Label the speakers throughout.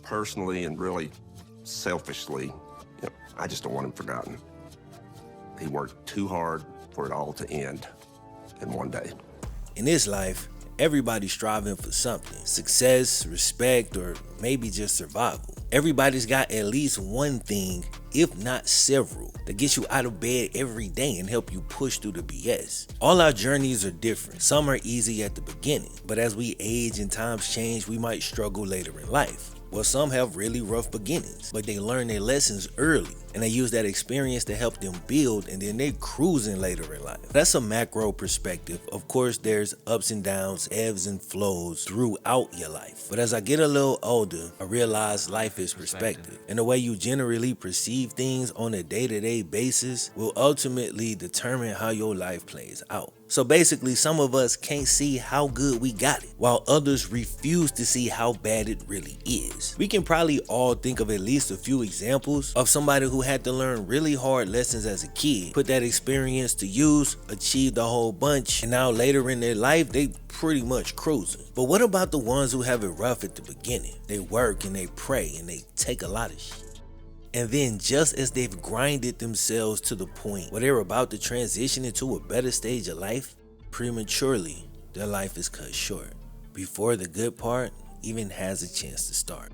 Speaker 1: personally and really selfishly, I just don't want him forgotten. He worked too hard for it all to end in one day.
Speaker 2: In this life, everybody's striving for something: success, respect, or maybe just survival. Everybody's got at least one thing, if not several, that gets you out of bed every day and help you push through the BS. All our journeys are different. Some are easy at the beginning, but as we age and times change, we might struggle later in life. Well, some have really rough beginnings, but they learn their lessons early and they use that experience to help them build, and then they're cruising later in life. That's a macro perspective. Of course, there's ups and downs, ebbs and flows throughout your life. But as I get a little older, I realize life is perspective. And the way you generally perceive things on a day-to-day basis will ultimately determine how your life plays out. So basically, some of us can't see how good we got it, while others refuse to see how bad it really is. We can probably all think of at least a few examples of somebody who had to learn really hard lessons as a kid, put that experience to use, achieved a whole bunch, and now later in their life, they pretty much cruising. But what about the ones who have it rough at the beginning? They work and they pray and they take a lot of shit. And then just as they've grinded themselves to the point where they're about to transition into a better stage of life, prematurely, their life is cut short before the good part even has a chance to start.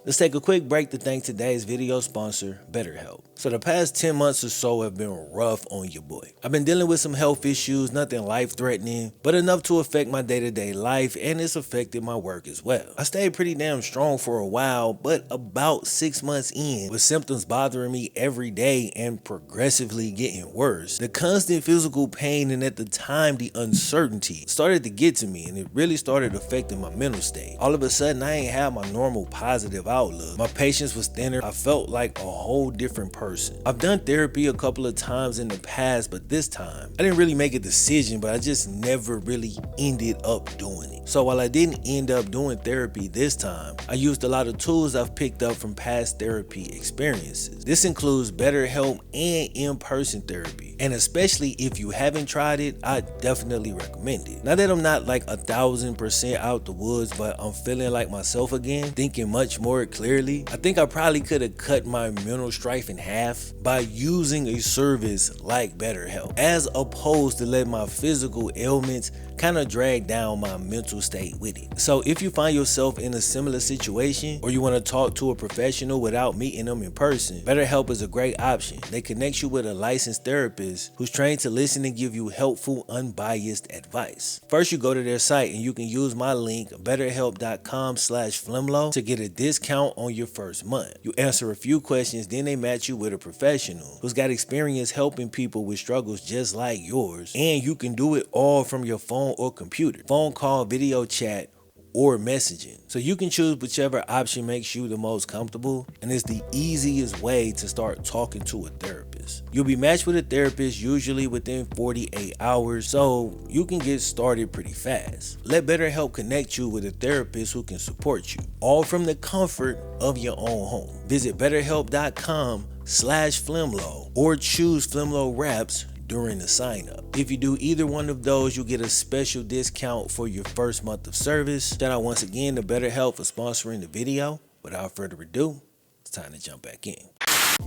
Speaker 2: Let's take a quick break to thank today's video sponsor, BetterHelp. So the past 10 months or so have been rough on your boy. I've been dealing with some health issues, nothing life-threatening, but enough to affect my day-to-day life, and it's affected my work as well. I stayed pretty damn strong for a while, but about 6 months in, with symptoms bothering me every day and progressively getting worse, the constant physical pain and at the time the uncertainty started to get to me, and it really started affecting my mental state. All of a sudden, I ain't have my normal positive outlook. My patience was thinner. I felt like a whole different person. I've done therapy a couple of times in the past, but this time I didn't really make a decision, but I just never really ended up doing it. So while I didn't end up doing therapy this time, I used a lot of tools I've picked up from past therapy experiences. This includes BetterHelp and in-person therapy. And especially if you haven't tried it, I definitely recommend it. Now that I'm not like 1000% out the woods, but I'm feeling like myself again, thinking much more clearly, I think I probably could have cut my mental strife in half by using a service like BetterHelp, as opposed to letting my physical ailments kind of drag down my mental state with it. So if you find yourself in a similar situation, or you want to talk to a professional without meeting them in person, BetterHelp is a great option. They connect you with a licensed therapist who's trained to listen and give you helpful, unbiased advice. First, you go to their site and you can use my link, betterhelp.com/FlemLo, to get a discount on your first month. You answer a few questions, then they match you with a professional who's got experience helping people with struggles just like yours, and you can do it all from your phone or computer, phone call, video chat, or messaging. So you can choose whichever option makes you the most comfortable, and it's the easiest way to start talking to a therapist. You'll be matched with a therapist usually within 48 hours, so you can get started pretty fast. Let BetterHelp connect you with a therapist who can support you, all from the comfort of your own home. Visit betterhelp.com/FlemLo or choose FlemLo Wraps during the sign up. If you do either one of those, you'll get a special discount for your first month of service. Shout out once again to BetterHelp for sponsoring the video. Without further ado, it's time to jump back in.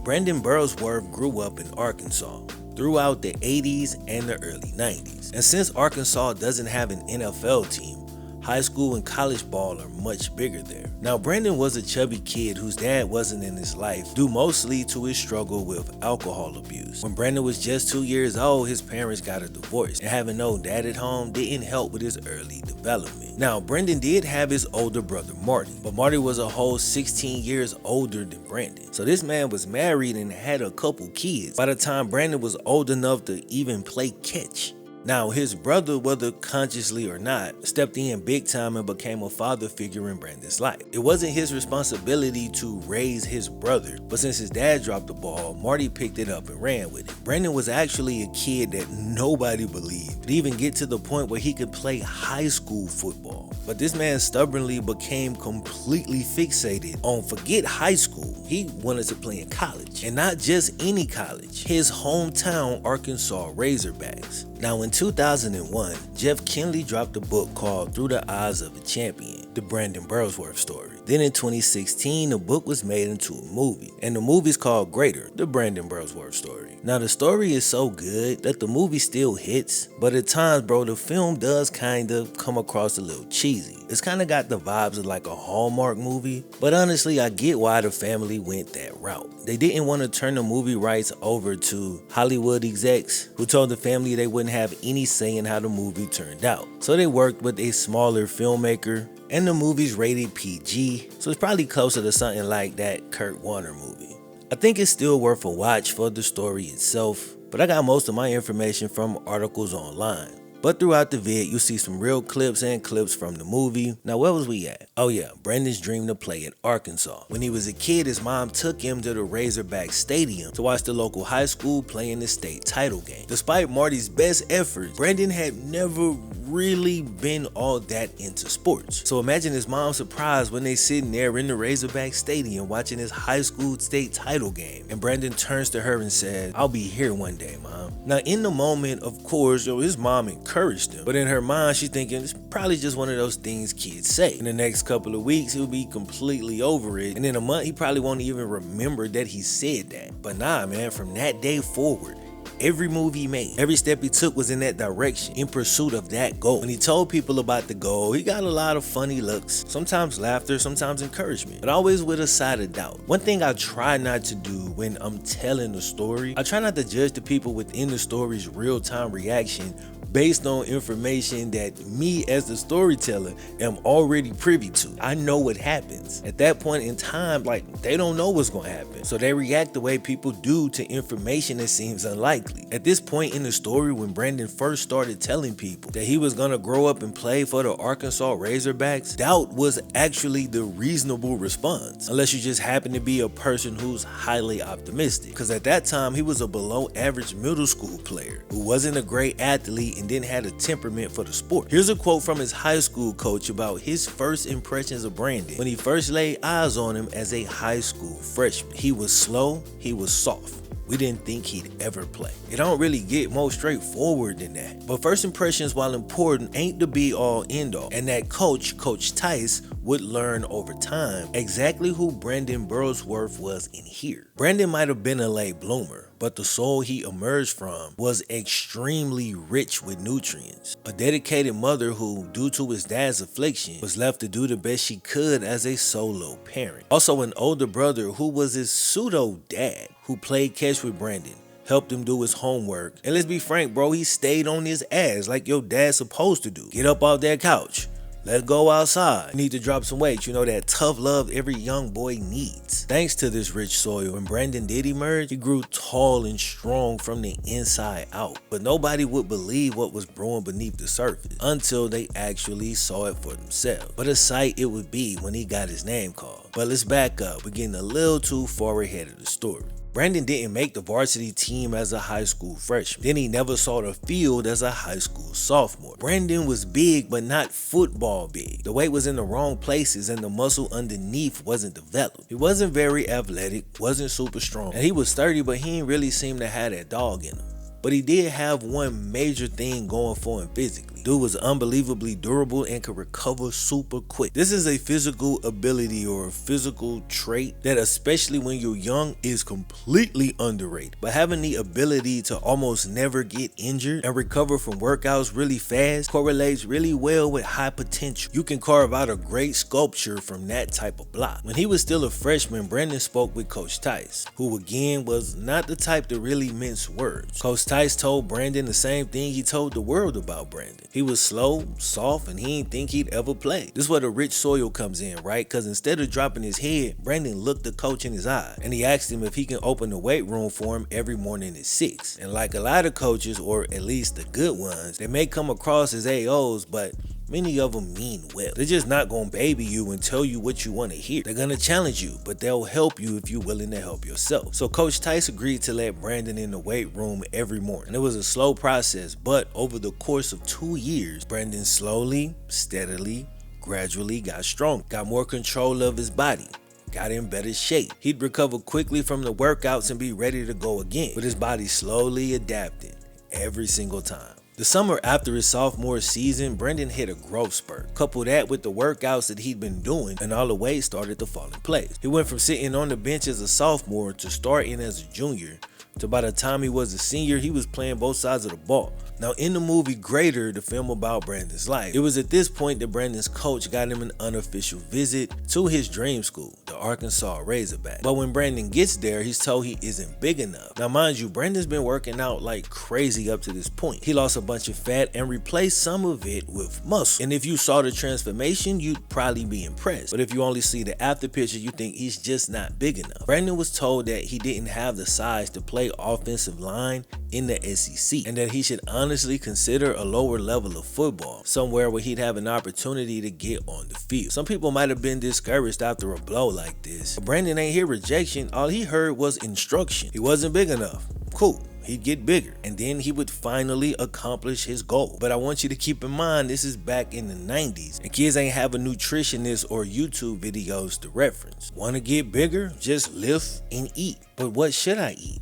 Speaker 2: Brandon Burlsworth grew up in Arkansas throughout the 80s and the early 90s. And since Arkansas doesn't have an NFL team, high school and college ball are much bigger there. Now, Brandon was a chubby kid whose dad wasn't in his life, due mostly to his struggle with alcohol abuse. When Brandon was just 2 years old, his parents got a divorce, and having no dad at home didn't help with his early development. Now, Brandon did have his older brother Marty, but Marty was a whole 16 years older than Brandon. So this man was married and had a couple kids by the time Brandon was old enough to even play catch. Now, his brother, whether consciously or not, stepped in big time and became a father figure in Brandon's life. It wasn't his responsibility to raise his brother, but since his dad dropped the ball, Marty picked it up and ran with it. Brandon was actually a kid that nobody believed would even get to the point where he could play high school football. But this man stubbornly became completely fixated on forget high school. He wanted to play in college, and not just any college, his hometown Arkansas Razorbacks. Now in 2001, Jeff Kinley dropped a book called Through the Eyes of a Champion, the Brandon Burlsworth story. Then in 2016, the book was made into a movie, and the movie's called Greater, the Brandon Burlsworth story. Now the story is so good that the movie still hits, but at times, bro, the film does kind of come across a little cheesy. It's kind of got the vibes of like a Hallmark movie, but honestly, I get why the family went that route. They didn't want to turn the movie rights over to Hollywood execs who told the family they wouldn't have any say in how the movie turned out. So they worked with a smaller filmmaker, and the movie's rated PG, so it's probably closer to something like that Kurt Warner movie. I think it's still worth a watch for the story itself, but I got most of my information from articles online. But throughout the vid, you'll see some real clips and clips from the movie. Now, where was we at? Oh yeah, Brandon's dream to play at Arkansas. When he was a kid, his mom took him to the Razorback Stadium to watch the local high school play in the state title game. Despite Marty's best efforts, Brandon had never really been all that into sports. So imagine his mom's surprise when they sitting there in the Razorback Stadium watching his high school state title game. And Brandon turns to her and says, "I'll be here one day, Mom." Now in the moment, of course, his mom encouraged him. But in her mind, she's thinking it's probably just one of those things kids say. In the next couple of weeks, he'll be completely over it. And in a month, he probably won't even remember that he said that. But nah, man, from that day forward, every move he made, every step he took was in that direction, in pursuit of that goal. When he told people about the goal, he got a lot of funny looks, sometimes laughter, sometimes encouragement, but always with a side of doubt. One thing I try not to do when I'm telling the story, I try not to judge the people within the story's real-time reaction based on information that me as the storyteller am already privy to. I know what happens. At that point in time, like, they don't know what's gonna happen. So they react the way people do to information that seems unlikely. At this point in the story, when Brandon first started telling people that he was gonna grow up and play for the Arkansas Razorbacks, doubt was actually the reasonable response. Unless you just happen to be a person who's highly optimistic. Because at that time, he was a below average middle school player who wasn't a great athlete and didn't have a temperament for the sport. Here's a quote from his high school coach about his first impressions of Brandon when he first laid eyes on him as a high school freshman. He was slow, he was soft. We didn't think he'd ever play. It don't really get more straightforward than that. But first impressions, while important, ain't the be all end all. And that coach, Coach Tice, would learn over time exactly who Brandon Burlsworth was in here. Brandon might have been a late bloomer, but the soul he emerged from was extremely rich with nutrients. A dedicated mother who, due to his dad's affliction, was left to do the best she could as a solo parent. Also an older brother who was his pseudo dad, who played catch with Brandon, helped him do his homework. And let's be frank, bro, he stayed on his ass like your dad's supposed to do. Get up off that couch. Let's go outside. You need to drop some weight. You know, that tough love every young boy needs. Thanks to this rich soil, when Brandon did emerge, he grew tall and strong from the inside out. But nobody would believe what was brewing beneath the surface until they actually saw it for themselves. What a sight it would be when he got his name called. But let's back up. We're getting a little too far ahead of the story. Brandon didn't make the varsity team as a high school freshman. Then he never saw the field as a high school sophomore. Brandon was big, but not football big. The weight was in the wrong places and the muscle underneath wasn't developed. He wasn't very athletic, wasn't super strong, and he was sturdy, but he didn't really seem to have that dog in him. But he did have one major thing going for him physically. Dude was unbelievably durable and could recover super quick. This is a physical ability or a physical trait that, especially when you're young, is completely underrated. But having the ability to almost never get injured and recover from workouts really fast correlates really well with high potential. You can carve out a great sculpture from that type of block. When he was still a freshman, Brandon spoke with Coach Tice, who again was not the type to really mince words. Coach Tice told Brandon the same thing he told the world about Brandon. He was slow, soft, and he didn't think he'd ever play. This is where the rich soil comes in, right? Because instead of dropping his head, Brandon looked the coach in his eye, and he asked him if he can open the weight room for him every morning at 6. And like a lot of coaches, or at least the good ones, they may come across as AOs, but many of them mean well. They're just not gonna baby you and tell you what you want to hear. They're gonna challenge you, but they'll help you if you're willing to help yourself. So Coach Tice agreed to let Brandon in the weight room every morning. It was a slow process, but over the course of 2 years, Brandon slowly, steadily gradually got strong, got more control of his body, got in better shape. He'd recover quickly from the workouts and be ready to go again, but his body slowly adapted every single time. The summer after his sophomore season, Brandon hit a growth spurt. Couple that with the workouts that he'd been doing, and all the weight started to fall in place. He went from sitting on the bench as a sophomore to starting as a junior, to by the time he was a senior, he was playing both sides of the ball. Now, in the movie Greater, the film about Brandon's life, it was at this point that Brandon's coach got him an unofficial visit to his dream school, the Arkansas Razorbacks. But when Brandon gets there, he's told he isn't big enough. Now, mind you, Brandon's been working out like crazy up to this point. He lost a bunch of fat and replaced some of it with muscle. And if you saw the transformation, you'd probably be impressed. But if you only see the after picture, you think he's just not big enough. Brandon was told that he didn't have the size to play offensive line in the SEC, and that he should honestly consider a lower level of football, somewhere where he'd have an opportunity to get on the field. Some people might have been discouraged after a blow like this, but Brandon ain't hear rejection. All he heard was instruction. He wasn't big enough. Cool. He'd get bigger, and then he would finally accomplish his goal. But I want you to keep in mind, this is back in the 90s, and kids ain't have a nutritionist or YouTube videos to reference. Want to get bigger? Just lift and eat. But what should I eat?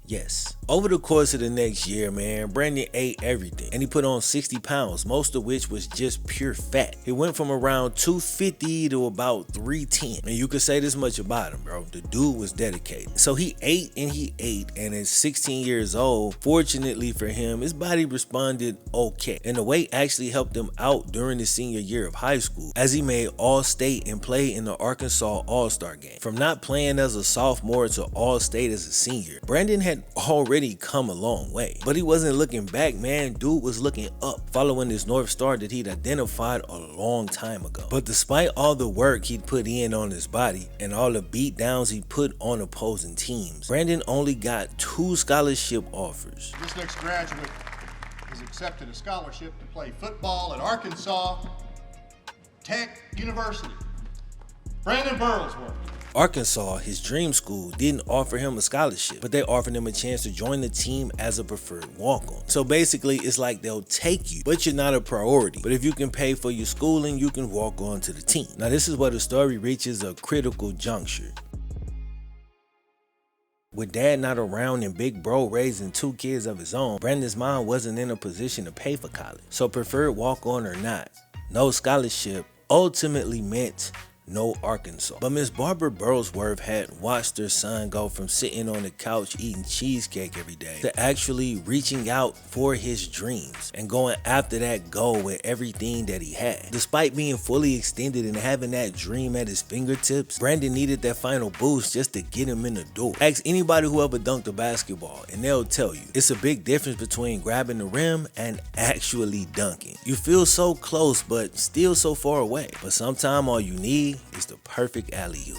Speaker 2: Yes. Over the course of the next year, man, Brandon ate everything, and he put on 60 pounds, most of which was just pure fat. He went from around 250 to about 310. And you could say this much about him, bro. The dude was dedicated. So he ate and he ate, and at 16 years old, fortunately for him, his body responded okay. And the weight actually helped him out during his senior year of high school, as he made All-State and played in the Arkansas All-Star game. From not playing as a sophomore to All-State as a senior, Brandon had already come a long way. But he wasn't looking back, man. Dude was looking up, following this North Star that he'd identified a long time ago. But despite all the work he'd put in on his body and all the beat downs he put on opposing teams, Brandon only got 2 scholarship offers.
Speaker 3: This next graduate has accepted a scholarship to play football at Arkansas Tech University. Brandon Burlsworth.
Speaker 2: Arkansas, his dream school, didn't offer him a scholarship, but they offered him a chance to join the team as a preferred walk-on. So basically, it's like they'll take you, but you're not a priority. But if you can pay for your schooling, you can walk on to the team. Now, this is where the story reaches a critical juncture. With dad not around and big bro raising 2 kids of his own, Brandon's mom wasn't in a position to pay for college. So preferred walk-on or not, no scholarship ultimately meant no Arkansas. But Miss Barbara Burlsworth had watched her son go from sitting on the couch eating cheesecake every day to actually reaching out for his dreams and going after that goal with everything that he had. Despite being fully extended and having that dream at his fingertips, Brandon needed that final boost just to get him in the door. Ask anybody who ever dunked a basketball and they'll tell you it's a big difference between grabbing the rim and actually dunking. You feel so close but still so far away. But sometimes all you need is the perfect alley-oop.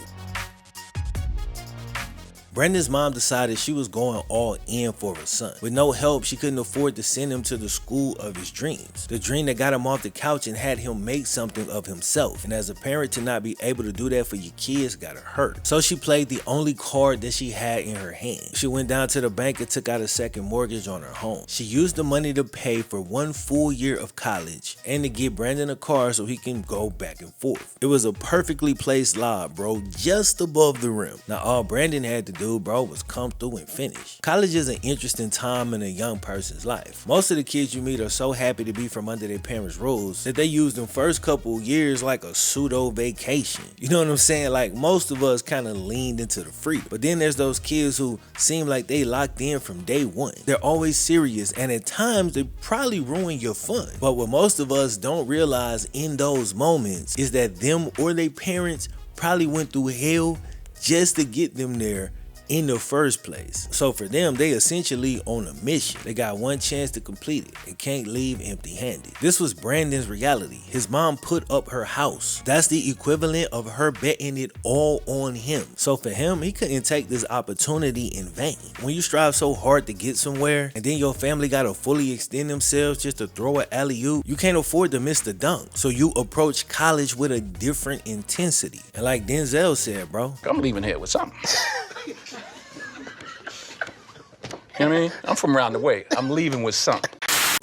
Speaker 2: Brandon's mom decided she was going all in for her son. With no help, she couldn't afford to send him to the school of his dreams. The dream that got him off the couch and had him make something of himself. And as a parent, to not be able to do that for your kids gotta hurt. So she played the only card that she had in her hand. She went down to the bank and took out a second mortgage on her home. She used the money to pay for 1 full year of college and to get Brandon a car so he can go back and forth. It was a perfectly placed lob, bro, just above the rim. Now all Brandon had to do, bro, was come through and finish. College is an interesting time in a young person's life. Most of the kids you meet are so happy to be from under their parents' rules that they use them first couple years like a pseudo vacation. You know what I'm saying? Like most of us kind of leaned into the freedom. But then there's those kids who seem like they locked in from day one. They're always serious, and at times they probably ruin your fun. But what most of us don't realize in those moments is that them or their parents probably went through hell just to get them there in the first place. So for them, they essentially on a mission. They got one chance to complete it and can't leave empty-handed. This was Brandon's reality. His mom put up her house. That's the equivalent of her betting it all on him. So for him, he couldn't take this opportunity in vain. When you strive so hard to get somewhere and then your family gotta fully extend themselves just to throw an alley-oop, you can't afford to miss the dunk. So you approach college with a different intensity. And like Denzel said, bro,
Speaker 4: I'm leaving here with something. You know what I mean? I'm from around the way. I'm leaving with something.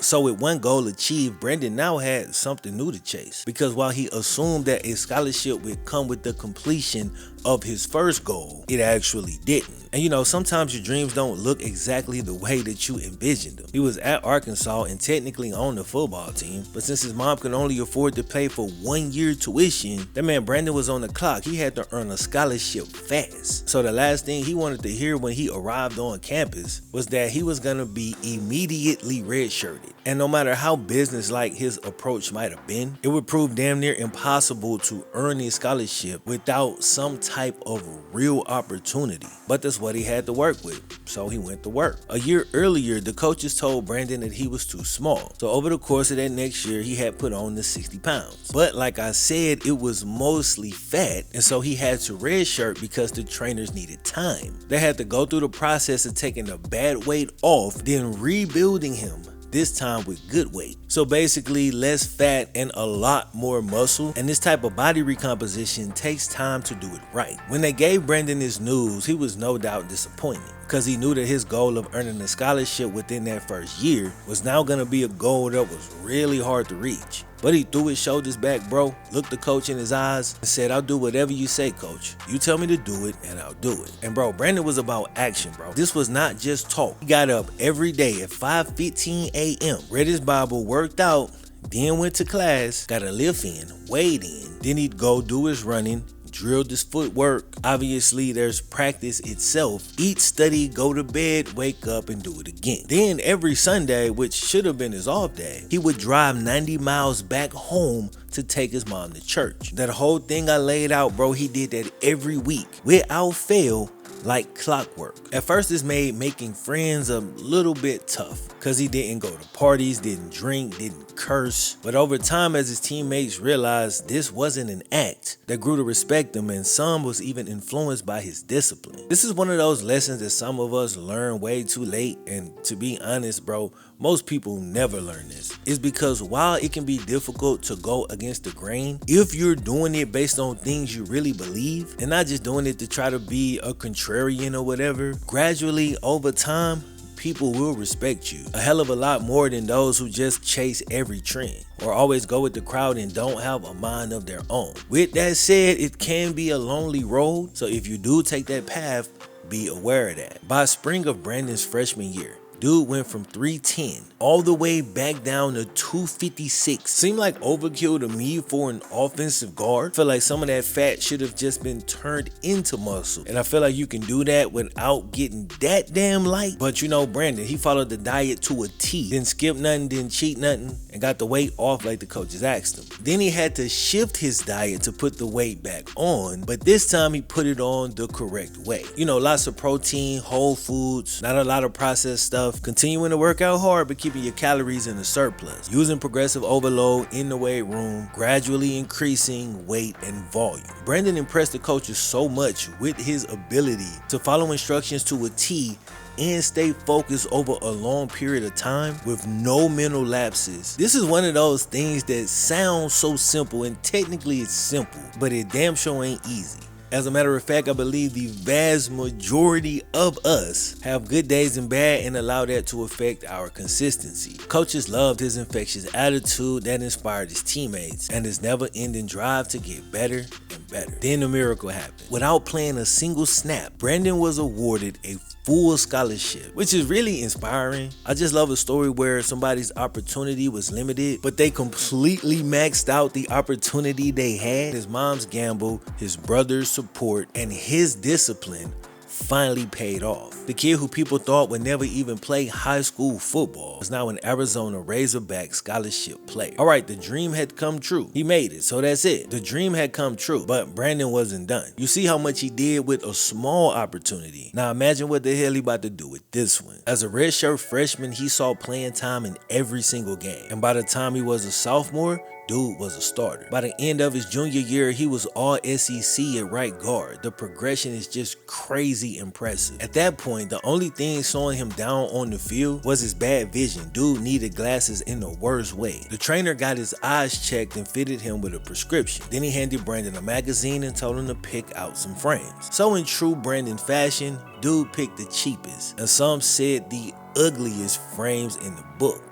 Speaker 2: So with one goal achieved, Brandon now had something new to chase, because while he assumed that a scholarship would come with the completion of his first goal, it actually didn't. And you know, sometimes your dreams don't look exactly the way that you envisioned them. He was at Arkansas and technically on the football team, but since his mom could only afford to pay for 1 year tuition, that man Brandon was on the clock. He had to earn a scholarship fast. So the last thing he wanted to hear when he arrived on campus was that he was gonna be immediately redshirted. And no matter how businesslike his approach might have been, it would prove damn near impossible to earn a scholarship without some type of real opportunity. But that's what he had to work with, so he went to work. A year earlier, the coaches told Brandon that he was too small. So over the course of that next year, he had put on the 60 pounds. But like I said, it was mostly fat, and so he had to redshirt because the trainers needed time. They had to go through the process of taking the bad weight off, then rebuilding him, this time with good weight. So basically less fat and a lot more muscle, and this type of body recomposition takes time to do it right. When they gave Brandon this news, he was no doubt disappointed, because he knew that his goal of earning a scholarship within that first year was now going to be a goal that was really hard to reach. But he threw his shoulders back, bro, looked the coach in his eyes, and said, "I'll do whatever you say, coach. You tell me to do it, and I'll do it." And bro, Brandon was about action, bro. This was not just talk. He got up every day at 5:15 a.m., read his Bible, worked out, then went to class, got a lift in, weighed in, then he'd go do his running, drilled his footwork. Obviously, there's practice itself. Eat, study, go to bed, wake up, and do it again. Then every Sunday, which should have been his off day, he would drive 90 miles back home to take his mom to church. That whole thing I laid out, bro, he did that every week without fail, like clockwork. At first, this made making friends a little bit tough, because he didn't go to parties, didn't drink, didn't curse. But over time, as his teammates realized this wasn't an act, they grew to respect him, and some was even influenced by his discipline. This is one of those lessons that some of us learn way too late, and to be honest, bro, most people never learn this. It's because while it can be difficult to go against the grain, if you're doing it based on things you really believe and not just doing it to try to be a contrarian or whatever, gradually over time, people will respect you a hell of a lot more than those who just chase every trend or always go with the crowd and don't have a mind of their own. With that said, it can be a lonely road, so if you do take that path, be aware of that. By spring of Brandon's freshman year, dude went from 310 all the way back down to 256. Seemed like overkill to me for an offensive guard. Feel like some of that fat should have just been turned into muscle. And I feel like you can do that without getting that damn light. But you know, Brandon, he followed the diet to a T. Didn't skip nothing, didn't cheat nothing, and got the weight off like the coaches asked him. Then he had to shift his diet to put the weight back on, but this time he put it on the correct way. You know, lots of protein, whole foods, not a lot of processed stuff. Continuing to work out hard, but keeping your calories in a surplus. Using progressive overload in the weight room, gradually increasing weight and volume. Brandon impressed the coaches so much with his ability to follow instructions to a T and stay focused over a long period of time with no mental lapses. This is one of those things that sounds so simple, and technically it's simple, but it damn sure ain't easy. As a matter of fact, I believe the vast majority of us have good days and bad, and allow that to affect our consistency. Coaches loved his infectious attitude that inspired his teammates and his never-ending drive to get better and better. Then the miracle happened. Without playing a single snap, Brandon was awarded a full scholarship, which is really inspiring. I just love a story where somebody's opportunity was limited, but they completely maxed out the opportunity they had. His mom's gamble, his brother's support, and his discipline finally paid off. The kid who people thought would never even play high school football is now an Arizona Razorback scholarship player. All right, the dream had come true. He made it, so that's it. The dream had come true, but Brandon wasn't done. You see how much he did with a small opportunity. Now imagine what the hell he about to do with this one. As a redshirt freshman, he saw playing time in every single game, and by the time he was a sophomore, dude was a starter. By the end of his junior year, he was all SEC at right guard. The progression is just crazy impressive. At that point, the only thing slowing him down on the field was his bad vision. Dude needed glasses in the worst way. The trainer got his eyes checked and fitted him with a prescription. Then he handed Brandon a magazine and told him to pick out some frames. So in true Brandon fashion, dude picked the cheapest, and some said the ugliest frames in the book.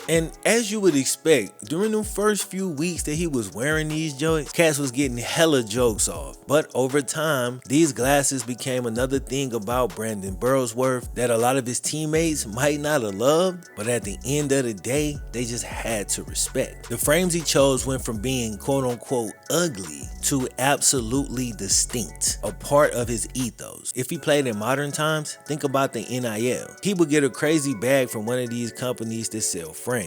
Speaker 2: And as you would expect, during the first few weeks that he was wearing these joints, cats was getting hella jokes off. But over time, these glasses became another thing about Brandon Burlsworth that a lot of his teammates might not have loved, but at the end of the day, they just had to respect. The frames he chose went from being quote unquote ugly to absolutely distinct, a part of his ethos. If he played in modern times, think about the NIL. He would get a crazy bag from one of these companies that sell frames.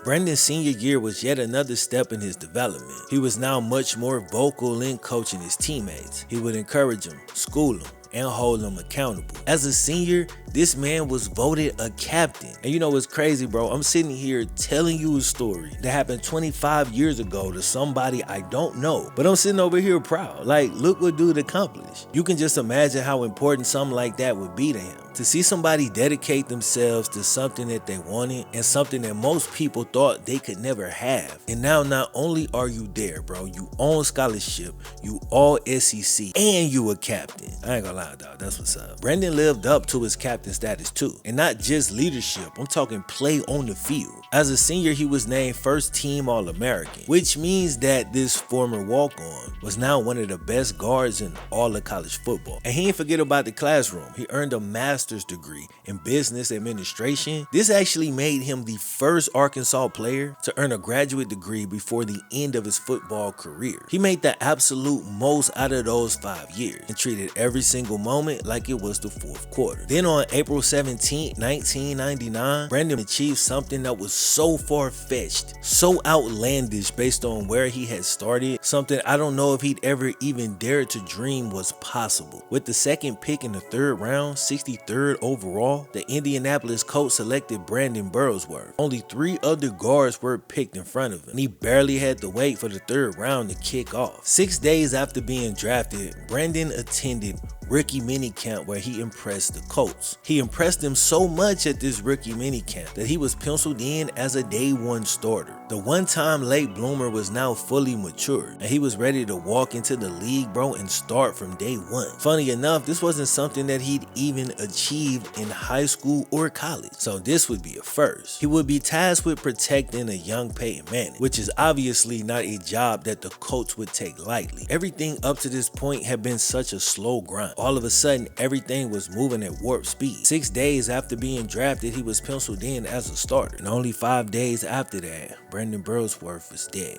Speaker 2: Brandon's senior year was yet another step in his development. He was now much more vocal in coaching his teammates. He would encourage them, school them, and hold them accountable. As a senior, this man was voted a captain. And you know what's crazy, bro? I'm sitting here telling you a story that happened 25 years ago to somebody I don't know, but I'm sitting over here proud. Like, look what dude accomplished. You can just imagine how important something like that would be to him. To see somebody dedicate themselves to something that they wanted and something that most people thought they could never have. And now not only are you there, bro, you own scholarship, you all SEC, and you a captain. I ain't gonna lie, dog, that's what's up. Brandon lived up to his captain status too. And not just leadership, I'm talking play on the field. As a senior, he was named first team All-American, which means that this former walk-on was now one of the best guards in all of college football. And he didn't forget about the classroom. He earned a master's degree in business administration. This actually made him the first Arkansas player to earn a graduate degree before the end of his football career. He made the absolute most out of those 5 years and treated every single moment like it was the fourth quarter. Then on April 17, 1999, Brandon achieved something that was so far-fetched, so outlandish based on where he had started, something I don't know if he'd ever even dared to dream was possible. With the second pick in the third round, 63rd overall, the Indianapolis Colts selected Brandon Burlsworth. Only 3 other guards were picked in front of him, and he barely had to wait for the third round to kick off. 6 days after being drafted, Brandon attended rookie minicamp where he impressed the Colts. He impressed them so much at this rookie minicamp that he was penciled in as a day one starter. The one-time late bloomer was now fully matured, and he was ready to walk into the league, bro, and start from day one. Funny enough, this wasn't something that he'd even achieved in high school or college, so this would be a first. He would be tasked with protecting a young Peyton Manning, which is obviously not a job that the Colts would take lightly. Everything up to this point had been such a slow grind. All of a sudden, everything was moving at warp speed. 6 days after being drafted, he was penciled in as a starter, and only 5 days after that, Brandon Burlsworth was dead.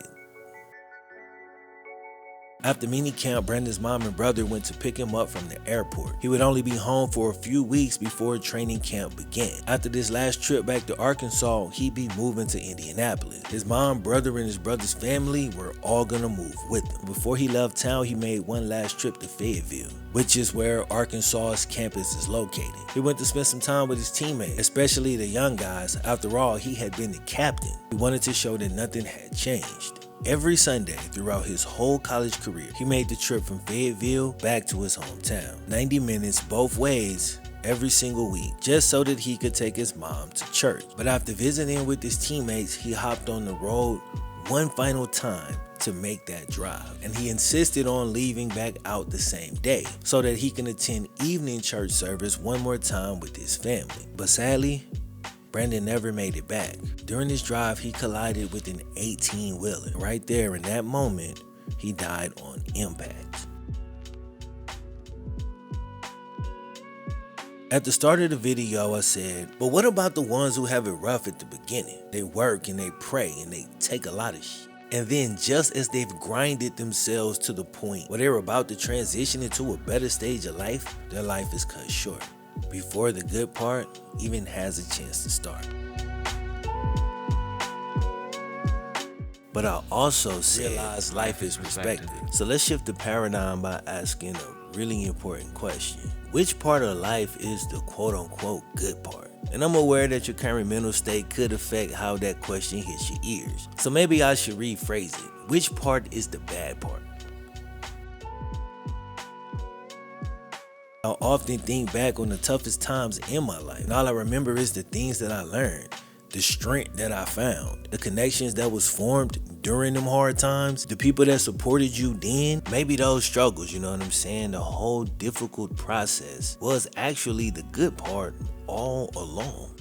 Speaker 2: After minicamp, Brandon's mom and brother went to pick him up from the airport. He would only be home for a few weeks before training camp began. After this last trip back to Arkansas, he'd be moving to Indianapolis. His mom, brother, and his brother's family were all gonna move with him. Before he left town, he made one last trip to Fayetteville, which is where Arkansas's campus is located. He went to spend some time with his teammates, especially the young guys. After all, he had been the captain. He wanted to show that nothing had changed. Every Sunday throughout his whole college career, he made the trip from Fayetteville back to his hometown. 90 minutes both ways every single week, just so that he could take his mom to church. But after visiting with his teammates, he hopped on the road one final time to make that drive, and he insisted on leaving back out the same day so that he can attend evening church service one more time with his family. But sadly, Brandon never made it back. During this drive, he collided with an 18-wheeler. Right there in that moment, he died on impact. At the start of the video, I said, but what about the ones who have it rough at the beginning? They work and they pray and they take a lot of shit. And then just as they've grinded themselves to the point where they're about to transition into a better stage of life, their life is cut short before the good part even has a chance to start. But I also realize life is perspective. So let's shift the paradigm by asking a really important question. Which part of life is the quote-unquote good part? And I'm aware that your current mental state could affect how that question hits your ears. So maybe I should rephrase it. Which part is the bad part? I often think back on the toughest times in my life, and all I remember is the things that I learned, the strength that I found, the connections that was formed during them hard times, the people that supported you then, maybe those struggles, you know what I'm saying? The whole difficult process was actually the good part all along.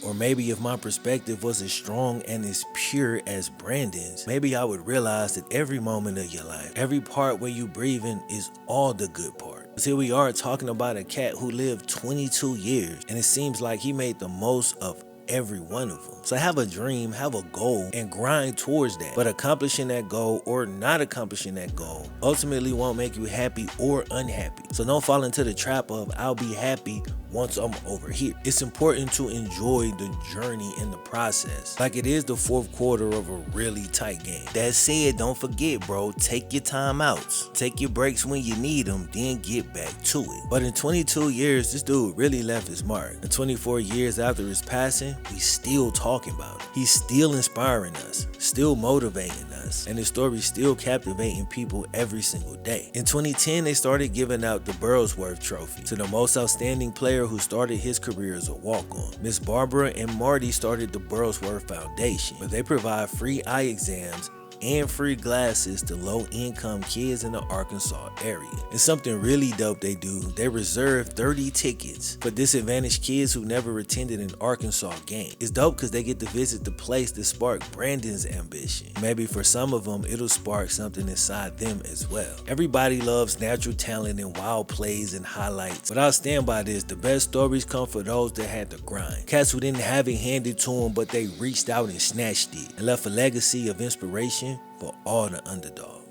Speaker 2: Or maybe if my perspective was as strong and as pure as Brandon's, maybe I would realize that every moment of your life, every part where you breathing is all the good part. Because here we are talking about a cat who lived 22 years, and it seems like he made the most of every one of them. So have a dream, have a goal, and grind towards that. But accomplishing that goal or not accomplishing that goal ultimately won't make you happy or unhappy. So don't fall into the trap of I'll be happy once I'm over here. It's important to enjoy the journey and the process, like it is the fourth quarter of a really tight game. That said, don't forget, bro, take your timeouts. Take your breaks when you need them, then get back to it. But in 22 years, this dude really left his mark. And 24 years after his passing, we still talking about it. He's still inspiring us, still motivating us, and his story's still captivating people every single day. In 2010, they started giving out the Burlsworth Trophy to the most outstanding player who started his career as a walk-on. Miss Barbara and Marty started the Burlsworth Foundation, where they provide free eye exams and free glasses to low-income kids in the Arkansas area. And something really dope they do, they reserve 30 tickets for disadvantaged kids who never attended an Arkansas game. It's dope because they get to visit the place that sparked Brandon's ambition. Maybe for some of them, it'll spark something inside them as well. Everybody loves natural talent and wild plays and highlights, but I'll stand by this, the best stories come for those that had to grind. Cats who didn't have it handed to them, but they reached out and snatched it and left a legacy of inspiration for all the underdogs.